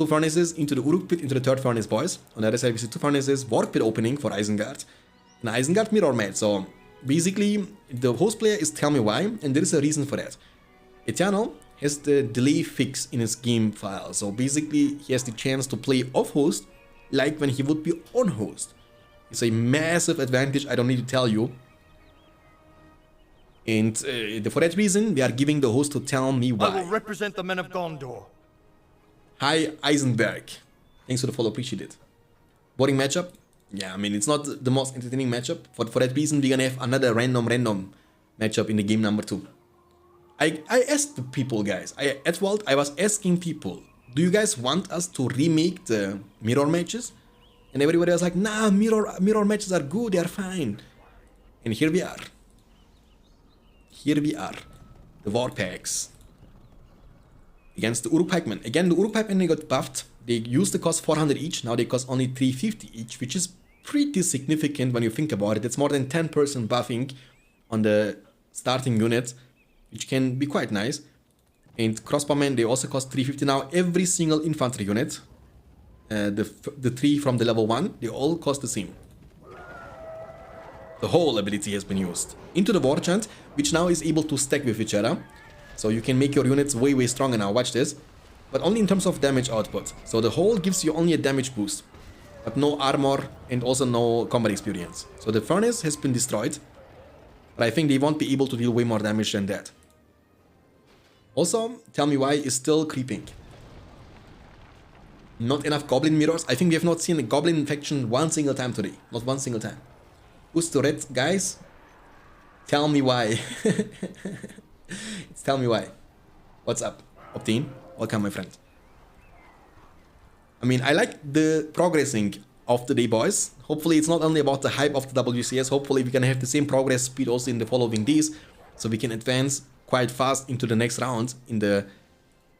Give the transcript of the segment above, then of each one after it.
2 furnaces into the Uruk pit, into the 3rd furnace, boys. On the other side, we see 2 furnaces, Warg pit opening for Isengard, and Isengard mirror match. So basically, the host player is telling me why, and there is a reason for that. Eternal has the delay fix in his game file, so basically he has the chance to play off host like when he would be on host. It's a massive advantage, I don't need to tell you. And for that reason, we are giving the host to tell me why. I will represent the men of Gondor. Hi, Eisenberg. Thanks for the follow, appreciate it. Boring matchup? Yeah, I mean, it's not the most entertaining matchup. For that reason, we're gonna have another random matchup in the game number 2. I asked the people, guys. At Walt, I was asking people, do you guys want us to remake the mirror matches? And everybody was like, nah, mirror matches are good, they are fine. And here we are. Here we are. The war packs. Against the Uruk pikemen. Again, the Uruk pikemen, they got buffed. They used to cost 400 each, now they cost only 350 each, which is pretty significant when you think about it. It's more than 10% buffing on the starting unit, which can be quite nice. And crossbowmen, they also cost 350 now. Every single infantry unit, the 3 from the level 1, they all cost the same. The whole ability has been used. Into the war chant, which now is able to stack with each other. So you can make your units way stronger now, watch this. But only in terms of damage output. So the whole gives you only a damage boost, but no armor and also no combat experience. So the furnace has been destroyed, but I think they won't be able to deal way more damage than that. Also, tell me why is still creeping. Not enough goblin mirrors. I think we have not seen a goblin infection one single time today. Not one single time. Who's the red, guys? Tell me why. Tell me why. What's up? Optane? Welcome, my friend. I mean, I like the progressing of the day, boys. Hopefully, it's not only about the hype of the WCS. Hopefully, we can have the same progress speed also in the following days, so we can advance quite fast into the next round in the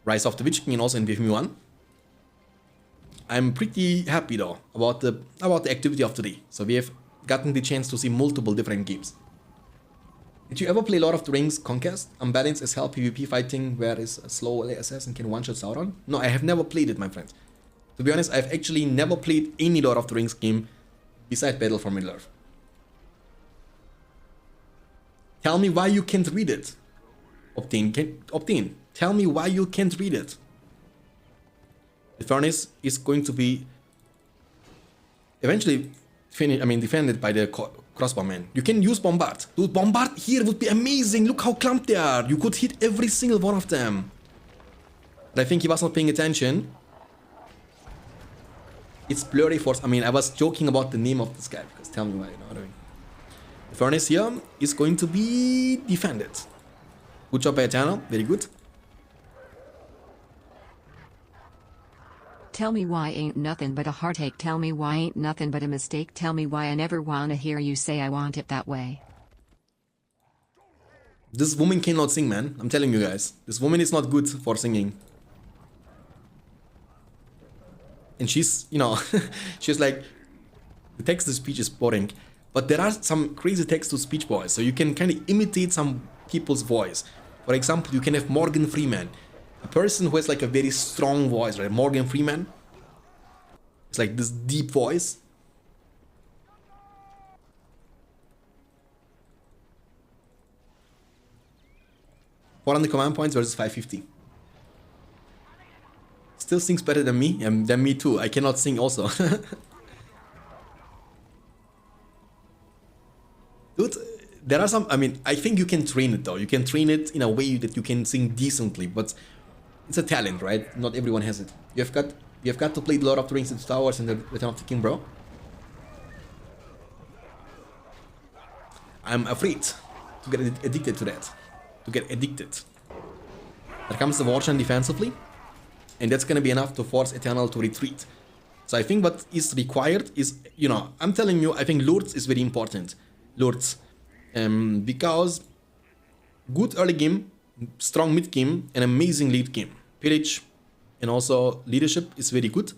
Rise of the Witch King and also in BFME 1. I'm pretty happy though about the activity of today. So we have gotten the chance to see multiple different games. Did you ever play Lord of the Rings Conquest? Unbalanced as hell PvP fighting where is a slow assassin can one-shot Sauron? No, I have never played it, my friend. To be honest, I've actually never played any Lord of the Rings game besides Battle for Middle-earth. Tell me why you can't read it. Optane, tell me why you can't read it. The furnace is going to be eventually defended by the crossbowmen. You can use bombard. Dude, bombard here would be amazing. Look how clumped they are. You could hit every single one of them. But I think he was not paying attention. It's blurry force. I mean, I was joking about the name of this guy because tell me why you're not doing. The furnace here is going to be defended. Good job by Eternal. Very good. Tell me why ain't nothing but a heartache. Tell me why ain't nothing but a mistake. Tell me why I never wanna hear you say I want it that way. This woman cannot sing, man. I'm telling you guys. This woman is not good for singing. And she's, you know, she's like, the text-to-speech is boring. But there are some crazy text-to-speech boys. So you can kind of imitate some people's voice. For example, you can have Morgan Freeman. A person who has like a very strong voice, right? Morgan Freeman. It's like this deep voice. $400 command points versus 550. Still sings better than me, and than me too. I cannot sing also. Dude, there are some, I mean, I think you can train it though. You can train it in a way that you can sing decently, but it's a talent, right? Not everyone has it. You've got to play the Lord of the Rings, the Star Wars, and the Return of the King, bro. I'm afraid to get addicted to that. To get addicted. There comes the War Chant defensively, and that's gonna be enough to force Eternal to retreat. So I think what is required is, you know, I'm telling you, I think Lords is very important. Lords. Because good early game, strong mid game, and amazing late game. Pillage and also leadership is very good.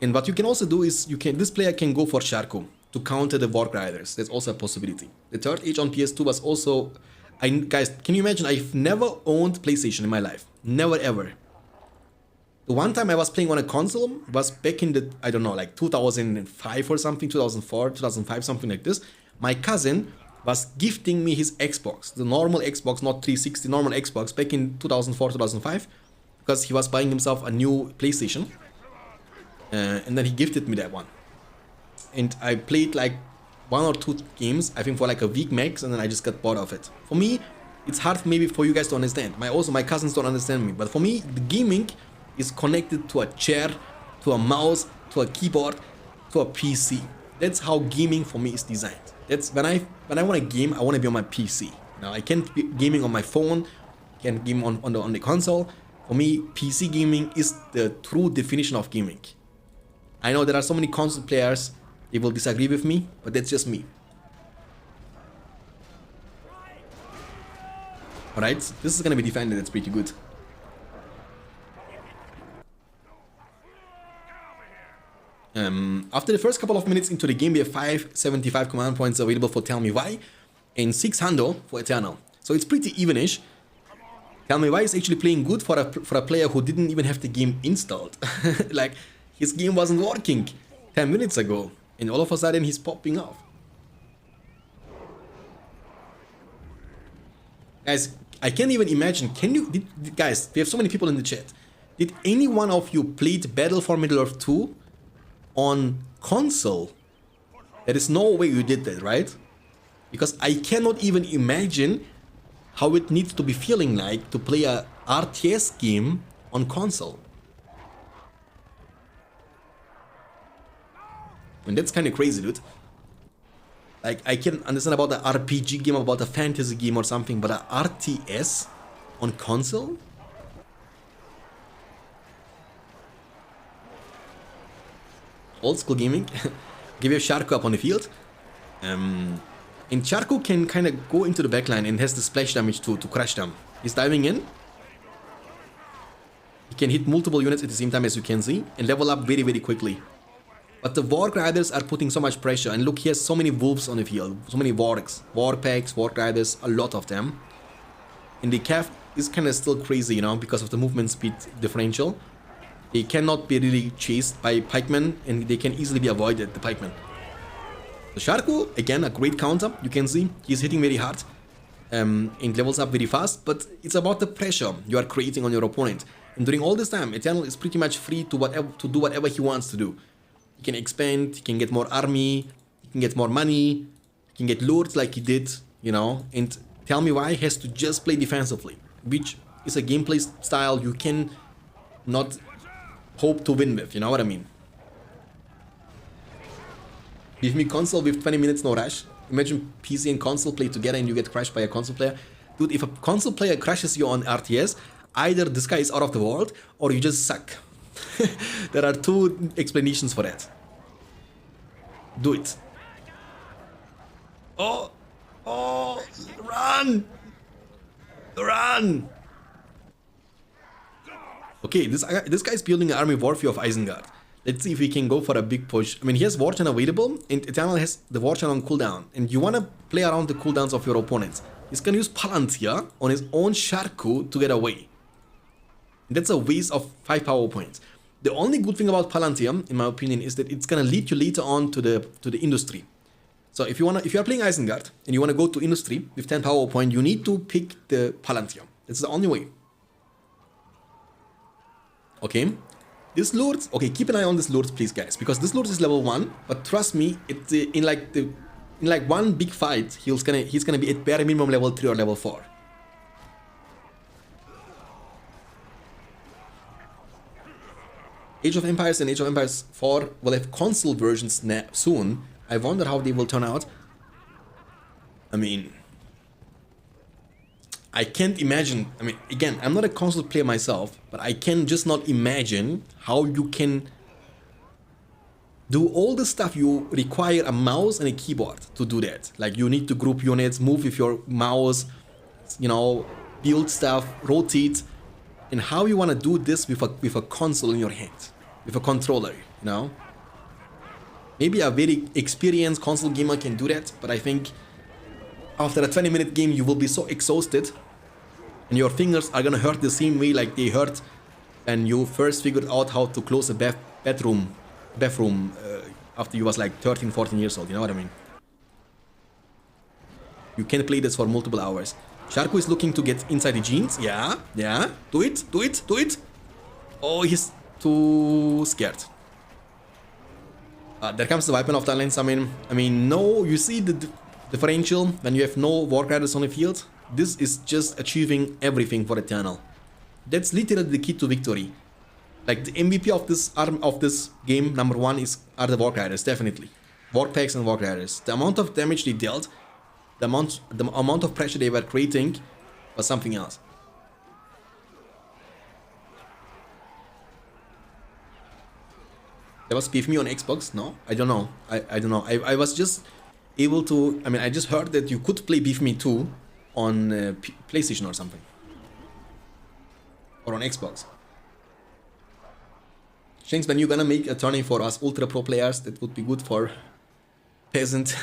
And what you can also do is this player can go for Sharko to counter the Warg Riders. That's also a possibility. The third age on PS2 was also, guys, can you imagine? I've never owned PlayStation in my life. Never ever. The one time I was playing on a console was back in the, I don't know, like 2005 or something, 2004, 2005, something like this. My cousin was gifting me his Xbox, the normal Xbox, not 360, normal Xbox, back in 2004, 2005, because he was buying himself a new PlayStation. And then he gifted me that one. And I played like 1 or 2 games, I think for like a week max, and then I just got bored of it. For me, it's hard maybe for you guys to understand. My cousins don't understand me, but for me, the gaming is connected to a chair, to a mouse, to a keyboard, to a PC. That's how gaming for me is designed. That's when I want to game, I want to be on my PC. Now I can't be gaming on my phone, can't game on the console. For me, PC gaming is the true definition of gaming. I know there are so many console players, they will disagree with me, but that's just me. Alright, this is gonna be defended, that's pretty good. After the first couple of minutes into the game, we have 575 command points available for Tell Me Why, and 600 for Eternal. So it's pretty evenish. Tell Me Why is actually playing good for a player who didn't even have the game installed. Like, his game wasn't working 10 minutes ago, and all of a sudden he's popping off. Guys, I can't even imagine, guys, we have so many people in the chat. Did any one of you played Battle for Middle-earth 2 on console? There is no way you did that, right? Because I cannot even imagine how it needs to be feeling like to play a RTS game on console. And that's kind of crazy, dude. Like, I can understand about the RPG game, about a fantasy game or something, but a RTS on console? Old school gaming. Give you a Sharko up on the field. And Sharko can kind of go into the backline and has the splash damage to crash them. He's diving in. He can hit multiple units at the same time, as you can see, and level up very, very quickly. But the Warg Riders are putting so much pressure, and look, he has so many wolves on the field, so many Wargs, Warg Packs, Warg Riders, a lot of them. And the Cav is kind of still crazy, you know, because of the movement speed differential. They cannot be really chased by pikemen, and they can easily be avoided, the pikemen. The Sharko, again, a great counter, you can see, he's hitting very hard. And levels up very fast, but it's about the pressure you are creating on your opponent. And during all this time, Eternal is pretty much free to do whatever he wants to do. He can expand, he can get more army, he can get more money, he can get lords like he did, you know, and Tell Me Why has to just play defensively, which is a gameplay style you can not hope to win with, you know what I mean? Give me console with 20 minutes no rush. Imagine PC and console play together and you get crashed by a console player. Dude, if a console player crashes you on RTS, either this guy is out of the world or you just suck. There are 2 explanations for that. Do it. Oh! Oh! Run! Run! Okay, this guy is building an army warfare of Isengard. Let's see if we can go for a big push. I mean, he has War Chant available, and Eternal has the War Chant on cooldown. And you want to play around the cooldowns of your opponents. He's going to use Palantir on his own Sharko to get away. That's a waste of 5 power points. The only good thing about Palantir, in my opinion, is that it's gonna lead you later on to the industry. So if you are playing Isengard and you wanna go to industry with 10 power point, you need to pick the Palantir. That's the only way. Okay, this Lord. Okay, keep an eye on this Lord, please, guys, because this Lord is level 1. But trust me, it's in like one big fight, he's gonna be at bare minimum level 3 or level 4. Age of Empires and Age of Empires 4 will have console versions soon. I wonder how they will turn out. I mean, I can't imagine. I mean, again, I'm not a console player myself, but I can just not imagine how you can do all the stuff. You require a mouse and a keyboard to do that. Like, you need to group units, move with your mouse, you know, build stuff, rotate. And how you want to do this with a console in your hand, with a controller, you know? Maybe a very experienced console gamer can do that, but I think after a 20-minute game you will be so exhausted and your fingers are gonna hurt the same way like they hurt and you first figured out how to close a bathroom after you was like 13, 14 years old, you know what I mean? You can play this for multiple hours. Sharku is looking to get inside the jeans. Yeah, yeah. Do it, do it, do it. Oh, he's too scared. There comes the weapon of talents. I mean, no, you see the differential when you have no Warg riders on the field? This is just achieving everything for Eternal. That's literally the key to victory. Like the MVP of this game, number one are the Warg riders, definitely. Warg packs and Warg riders. The amount of damage they dealt, the amount of pressure they were creating was something else. There was BFME on Xbox? No, I don't know. I don't know. I was just able to. I mean, I just heard that you could play BFME 2 on PlayStation or something, or on Xbox. Shanks, when you gonna make a tourney for us ultra pro players, that would be good for peasant.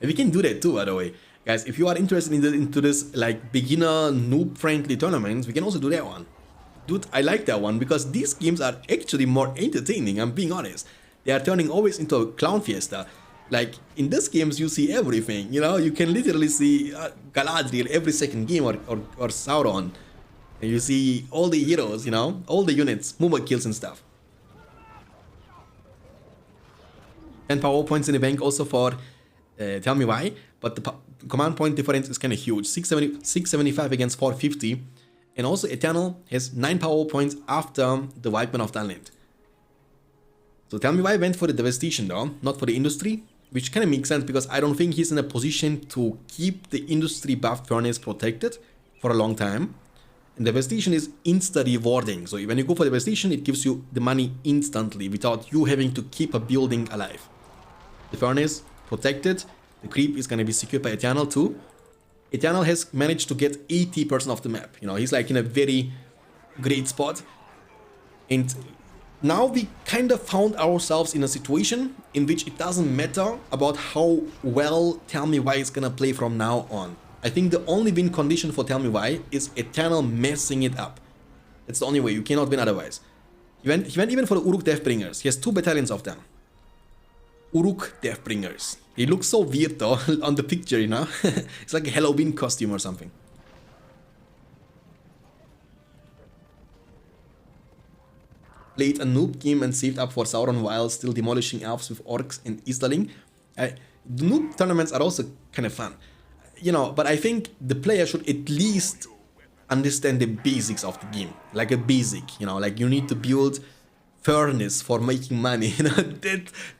We can do that too, by the way, guys. If you are interested into this like beginner noob friendly tournaments, we can also do that one. Dude, I like that one because these games are actually more entertaining, I'm being honest. They are turning always into a clown fiesta. Like, in these games you see everything, you know? You can literally see Galadriel every second game or Sauron. And you see all the heroes, you know? All the units, movement kills and stuff. 10 power points in the bank also for tell me why, but the command point difference is kind of huge. 675 against 450. And also Eternal has 9 power points after the Weapon of Talent. So tell me why I went for the Devastation though, not for the Industry, which kind of makes sense because I don't think he's in a position to keep the Industry buff furnace protected for a long time. And Devastation is insta-rewarding, so when you go for Devastation, it gives you the money instantly without you having to keep a building alive. The furnace protected, the creep is going to be secured by Eternal too. Eternal has managed to get 80% of the map. You know, he's like in a very great spot. And now we kind of found ourselves in a situation in which it doesn't matter about how well Tell Me Why is gonna play from now on. I think the only win condition for Tell Me Why is Eternal messing it up. That's the only way. You cannot win otherwise. He went even for the Uruk Deathbringers. He has 2 battalions of them. Uruk Deathbringers. He looks so weird though on the picture, you know? It's like a Halloween costume or something. Played a noob game and saved up for Sauron while still demolishing elves with orcs and Easterling. The noob tournaments are also kind of fun. You know, but I think the player should at least understand the basics of the game. Like a basic, you know, like you need to build furnace for making money. You know,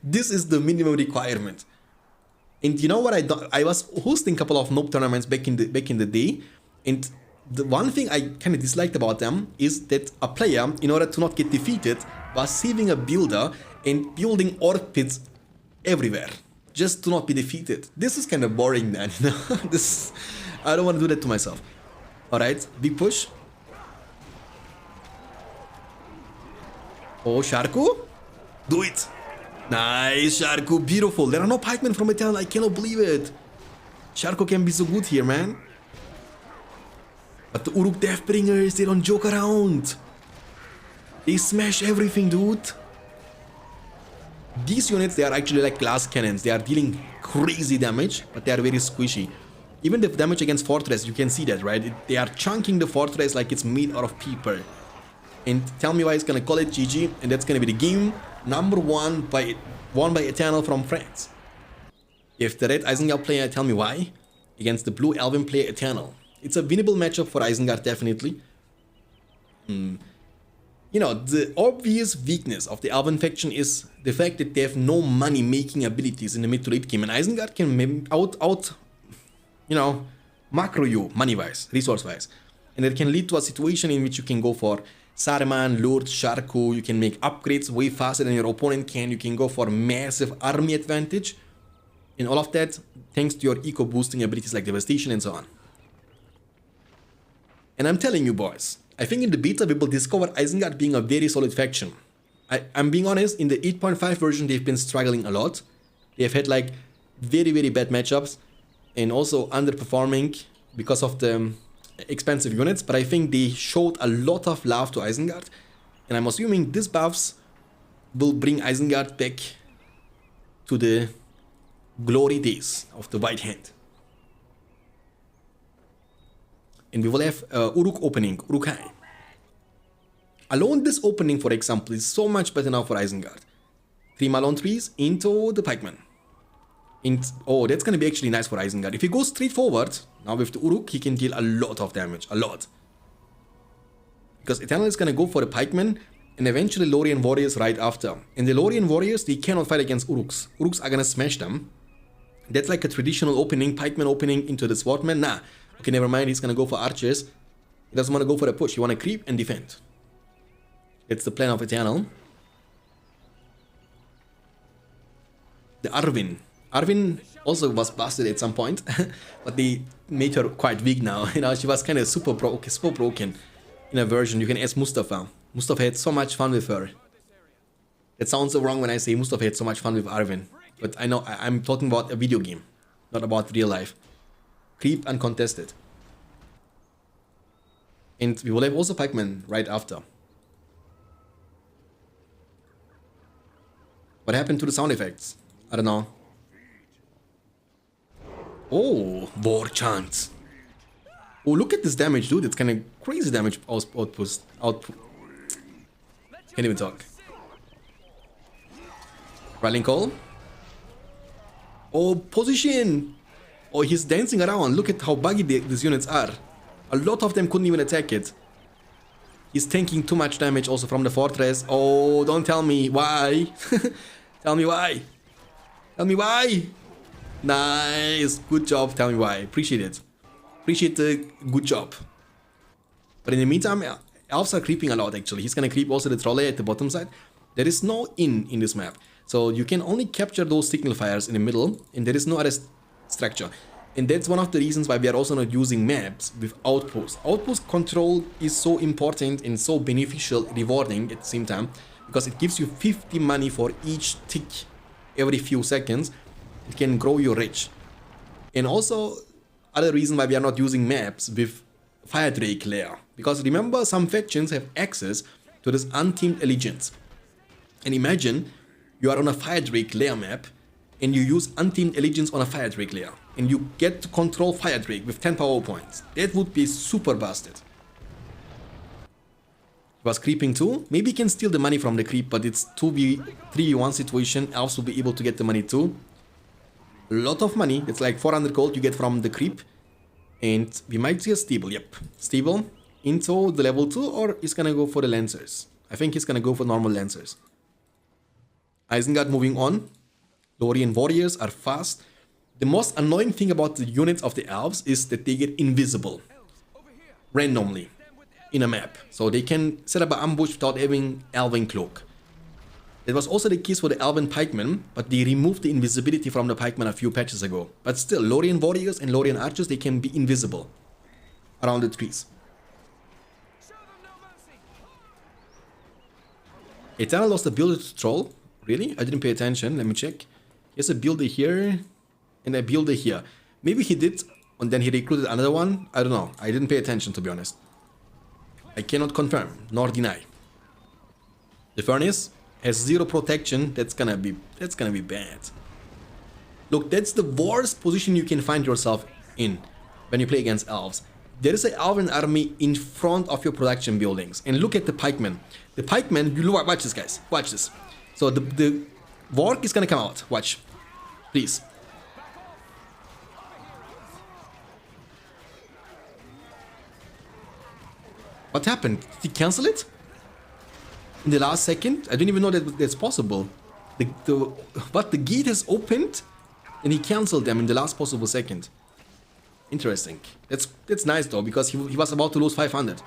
this is the minimum requirement. And you know what I was hosting a couple of noob tournaments back in the day, and the one thing I kind of disliked about them is that a player, in order to not get defeated, was saving a builder and building orc pits everywhere just to not be defeated. This is kind of boring, man. You know, I don't want to do that to myself. All right, big push. Oh, Sharku, do it. Nice, Sharku, beautiful. There are no pikemen from Eternal, I cannot believe it. Sharku can be so good here, man. But the Uruk Deathbringers, they don't joke around. They smash everything, dude. These units, they are actually like glass cannons. They are dealing crazy damage, but they are very squishy. Even the damage against Fortress, you can see that, right? They are chunking the Fortress like it's made out of paper. And Tell Me Why is gonna call it GG, and that's gonna be the game number 1 won by Eternal from France. If the red Isengard player Tell Me Why against the blue Elven player Eternal. It's a winnable matchup for Isengard, definitely. You know, the obvious weakness of the Elven faction is the fact that they have no money making abilities in the mid to late game, and Isengard can you know, macro you money-wise, resource-wise. And it can lead to a situation in which you can go for Saruman, Lord, Sharku, you can make upgrades way faster than your opponent can, you can go for massive army advantage, and all of that thanks to your eco boosting abilities like Devastation and so on. And I'm telling you boys, I think in the beta we will discover Isengard being a very solid faction. I'm being honest, in the 8.5 version they've been struggling a lot. They've had like very bad matchups and also underperforming because of the expensive units, but I think they showed a lot of love to Isengard And I'm assuming these buffs will bring Isengard back to the glory days of the White Hand. And we will have Uruk opening, Uruk High. Alone this opening, for example, is so much better now for Isengard. 3 Malone trees into the pikeman. Oh, that's gonna be actually nice for Isengard. If he goes straight forward, now with the Uruk, he can deal a lot of damage, a lot. Because Eternal is gonna go for the pikeman, and eventually Lorien warriors right after. And the Lorien warriors, they cannot fight against Uruks. Uruks are gonna smash them. That's like a traditional opening, pikeman opening into the swordman. Nah, okay, never mind, he's gonna go for archers. He doesn't wanna go for a push, he wanna creep and defend. That's the plan of Eternal. The Arvin. Arvin also was busted at some point, but they made her quite weak now. You know, she was kind of super broken in a version. You can ask Mustafa. Mustafa had so much fun with her. It sounds so wrong when I say Mustafa had so much fun with Arvin, but I know I'm talking about a video game, not about real life. Creep uncontested. And we will have also pikemen right after. What happened to the sound effects? I don't know. Oh, war chants. Oh, look at this damage, dude. It's kind of crazy damage output. Can't even talk. Rallying call. Oh, position. Oh, he's dancing around. Look at how buggy these units are. A lot of them couldn't even attack it. He's tanking too much damage also from the fortress. Oh, don't tell me why. Tell me why. Tell me why. Nice. Good job. Tell me why. Appreciate it. Appreciate the good job. But in the meantime, elves are creeping a lot actually. He's gonna creep also the trolley at the bottom side. There is no inn in this map. So you can only capture those signal fires in the middle, and there is no other structure. And that's one of the reasons why we are also not using maps with outposts. Outpost control is so important and so beneficial, rewarding at the same time, because it gives you 50 money for each tick every few seconds. It can grow your rich. And also, other reason why we are not using maps with Fire Drake layer. Because remember, some factions have access to this unteamed allegiance. And imagine you are on a Fire Drake layer map and you use unteamed allegiance on a Fire Drake layer. And you get to control Fire Drake with 10 power points. That would be super busted. He was creeping too. Maybe he can steal the money from the creep, but it's 3v1 situation. Elves will be able to get the money too. A lot of money. It's like 400 gold you get from the creep. And we might see a stable. Yep. Stable into the level 2, or he's gonna go for the Lancers. I think he's gonna go for normal Lancers. Isengard moving on. Lorien warriors are fast. The most annoying thing about the units of the elves is that they get invisible randomly in a map. So they can set up an ambush without having elven cloak. That was also the case for the elven pikemen, but they removed the invisibility from the pikemen a few patches ago. But still, Lorien warriors and Lorien archers, they can be invisible around the trees. Eternal lost the builder to troll. Really? I didn't pay attention. Let me check. He has a builder here and a builder here. Maybe he did, and then he recruited another one. I don't know. I didn't pay attention, to be honest. I cannot confirm nor deny. The furnace has 0 protection. That's gonna be bad. Look, that's the worst position you can find yourself in when you play against elves. There is an elven army in front of your production buildings, and look at the pikemen. The pikemen, you watch this, guys. Watch this. So the Warg is gonna come out. Watch, please. What happened? Did he cancel it? In the last second? I didn't even know that that's possible. But the gate has opened and he cancelled them in the last possible second. Interesting. That's nice though, because he was about to lose 500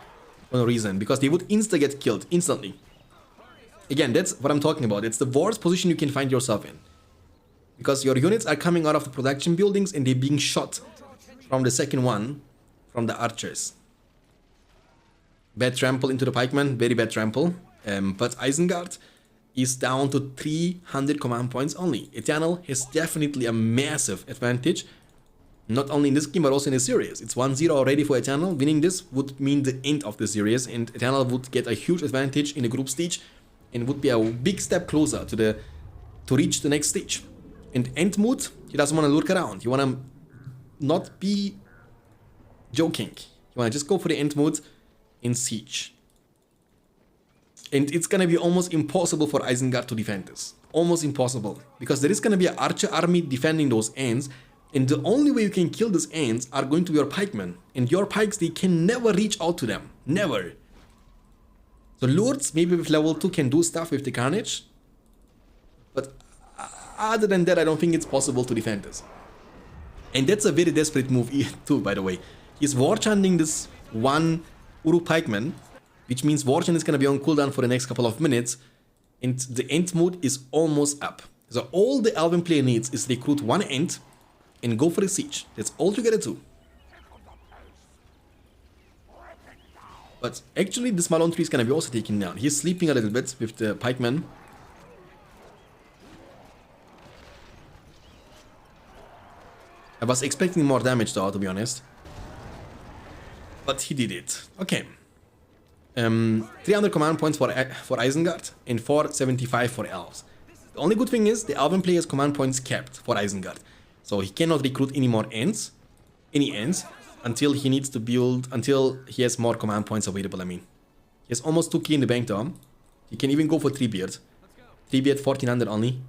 for no reason. Because they would get killed instantly. Again, that's what I'm talking about. It's the worst position you can find yourself in. Because your units are coming out of the production buildings and they're being shot from the second one, from the archers. Bad trample into the pikeman, very bad trample. But Isengard is down to 300 command points only. Eternal has definitely a massive advantage. Not only in this game, but also in the series. It's 1-0 already for Eternal. Winning this would mean the end of the series, and Eternal would get a huge advantage in the group stage and would be a big step closer to reach the next stage. And end mood, he doesn't want to lurk around. He want to not be joking. You want to just go for the end mode in Siege. And it's going to be almost impossible for Isengard to defend this. Almost impossible. Because there is going to be an archer army defending those ends. And the only way you can kill these ends are going to be your pikemen. And your pikes, they can never reach out to them. Never. So Lords, maybe with level 2, can do stuff with the Carnage. But other than that, I don't think it's possible to defend this. And that's a very desperate move too, by the way. He's war chanting this one Uru pikeman, which means war chant is going to be on cooldown for the next couple of minutes, and the end mode is almost up. So all the Elven player needs is recruit one end and go for the siege. That's all you gotta do. But actually this Malon tree is going to be also taken down. He's sleeping a little bit with the pikeman. I was expecting more damage though, to be honest. But he did it. Okay. 300 command points for Isengard and 475 for Elves. The only good thing is the Elven player's command points capped for Isengard. So he cannot recruit any more ends, until he needs to build, until he has more command points available, I mean. He has almost 2k in the bank though. He can even go for 3-beard. 3-beard 1400 only.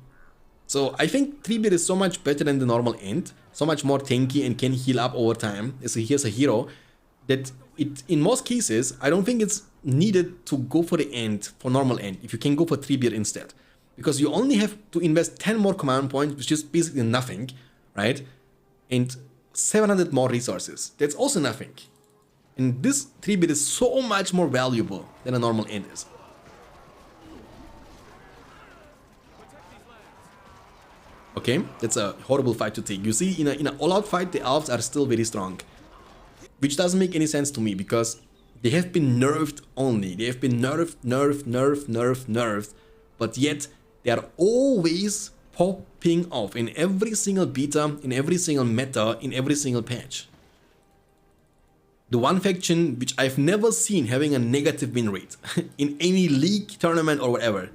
So I think 3-beard is so much better than the normal end. So much more tanky and can heal up over time. So here's a hero that in most cases, I don't think it's needed to go for the end, for normal end, if you can go for 3-beard instead. Because you only have to invest 10 more command points, which is basically nothing, right? And 700 more resources. That's also nothing. And this 3-beard is so much more valuable than a normal end is. Okay, that's a horrible fight to take. You see, in an all-out fight, the Elves are still very strong. Which doesn't make any sense to me, because they have been nerfed only. They have been nerfed, but yet they are always popping off in every single beta, in every single meta, in every single patch. The one faction which I've never seen having a negative win rate in any league, tournament or whatever.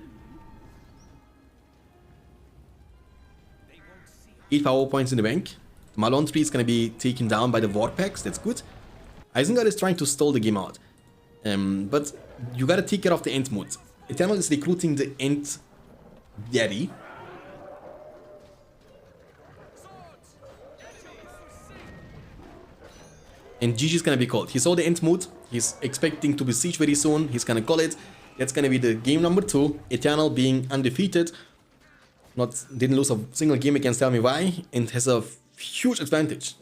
8 power points in the bank. The Malon tree is going to be taken down by the Warg packs, that's good. Isengard is trying to stall the game out. But you gotta take care of the end mode. Eternal is recruiting the end daddy. And GG is gonna be called. He saw the end mode. He's expecting to besiege very soon. He's gonna call it. That's gonna be the game number 2. Eternal being undefeated. Didn't lose a single game against Tell Me Why. And has a huge advantage.